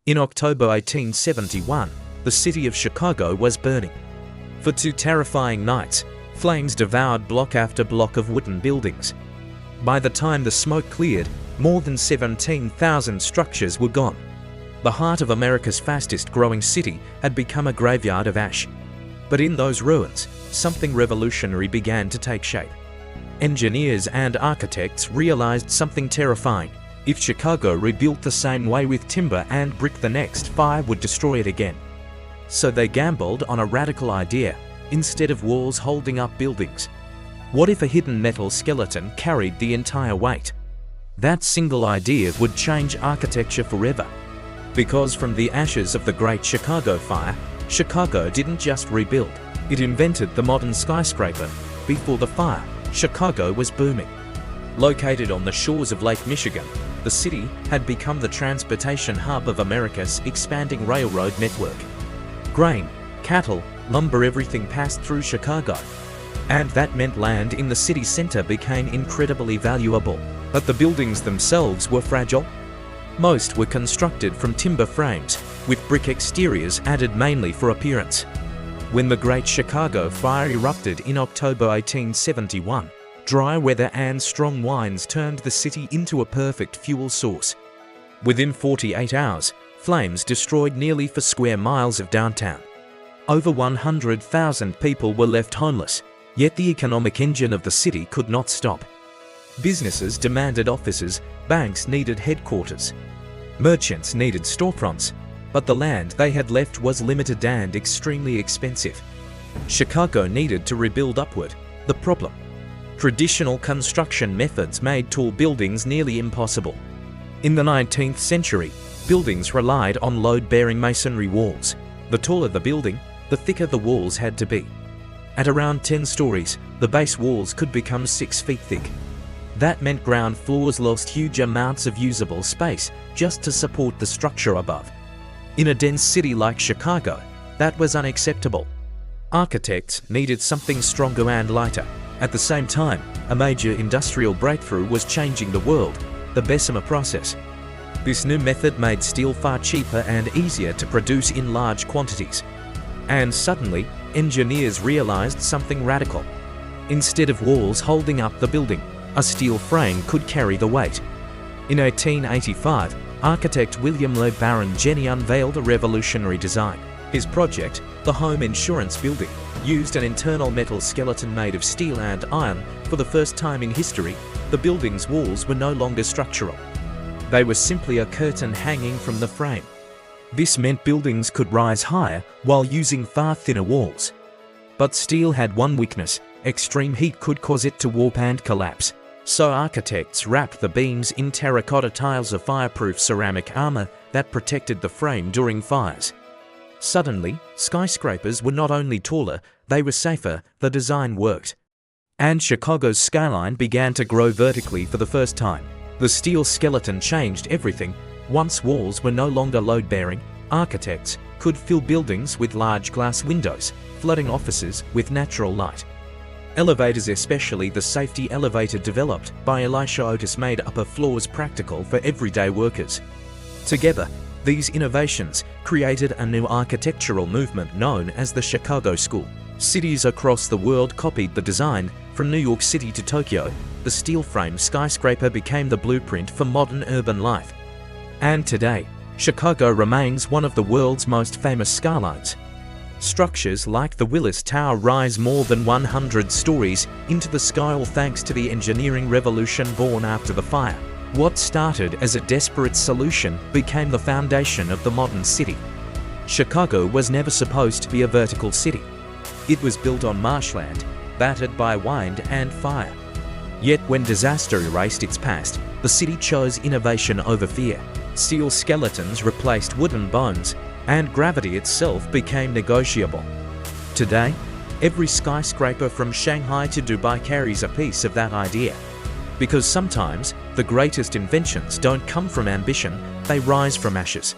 In October 1871, the city of Chicago was burning. For 2 terrifying nights, flames devoured block after block of wooden buildings. By the time the smoke cleared, more than 17,000 structures were gone. The heart of America's fastest growing city had become a graveyard of ash. But in those ruins, something revolutionary began to take shape. Engineers and architects realized something terrifying. If Chicago rebuilt the same way with timber and brick, the next fire would destroy it again. So they gambled on a radical idea. Instead of walls holding up buildings, what if a hidden metal skeleton carried the entire weight? That single idea would change architecture forever. Because from the ashes of the Great Chicago Fire, Chicago didn't just rebuild, it invented the modern skyscraper. Before the fire, Chicago was booming. Located on the shores of Lake Michigan, the city had become the transportation hub of America's expanding railroad network. Grain, cattle, lumber, everything passed through Chicago. And that meant land in the city center became incredibly valuable. But the buildings themselves were fragile. Most were constructed from timber frames, with brick exteriors added mainly for appearance. When the Great Chicago Fire erupted in October 1871, dry weather and strong winds turned the city into a perfect fuel source. Within 48 hours, flames destroyed nearly 4 square miles of downtown. Over 100,000 people were left homeless, yet the economic engine of the city could not stop. Businesses demanded offices, banks needed headquarters, merchants needed storefronts, but the land they had left was limited and extremely expensive. Chicago needed to rebuild upward. The problem: traditional construction methods made tall buildings nearly impossible. In the 19th century, buildings relied on load-bearing masonry walls. The taller the building, the thicker the walls had to be. At around 10 stories, the base walls could become 6 feet thick. That meant ground floors lost huge amounts of usable space just to support the structure above. In a dense city like Chicago, that was unacceptable. Architects needed something stronger and lighter. At the same time, a major industrial breakthrough was changing the world: the Bessemer process. This new method made steel far cheaper and easier to produce in large quantities. And suddenly, engineers realized something radical. Instead of walls holding up the building, a steel frame could carry the weight. In 1885, architect William Baron Jenney unveiled a revolutionary design. His project, the Home Insurance Building, used an internal metal skeleton made of steel and iron. For the first time in history, the building's walls were no longer structural. They were simply a curtain hanging from the frame. This meant buildings could rise higher while using far thinner walls. But steel had one weakness: extreme heat could cause it to warp and collapse. So architects wrapped the beams in terracotta tiles of fireproof ceramic armor that protected the frame during fires. Suddenly, skyscrapers were not only taller, they were safer. The design worked. And Chicago's skyline began to grow vertically for the first time. The steel skeleton changed everything. Once walls were no longer load-bearing, architects could fill buildings with large glass windows, flooding offices with natural light. Elevators, especially the safety elevator developed by Elisha Otis, made upper floors practical for everyday workers. Together, these innovations created a new architectural movement known as the Chicago School. Cities across the world copied the design. From New York City to Tokyo, the steel-frame skyscraper became the blueprint for modern urban life. And today, Chicago remains one of the world's most famous skylines. Structures like the Willis Tower rise more than 100 stories into the sky, all thanks to the engineering revolution born after the fire. What started as a desperate solution became the foundation of the modern city. Chicago was never supposed to be a vertical city. It was built on marshland, battered by wind and fire. Yet when disaster erased its past, the city chose innovation over fear. Steel skeletons replaced wooden bones, and gravity itself became negotiable. Today, every skyscraper from Shanghai to Dubai carries a piece of that idea. Because sometimes, the greatest inventions don't come from ambition, they rise from ashes.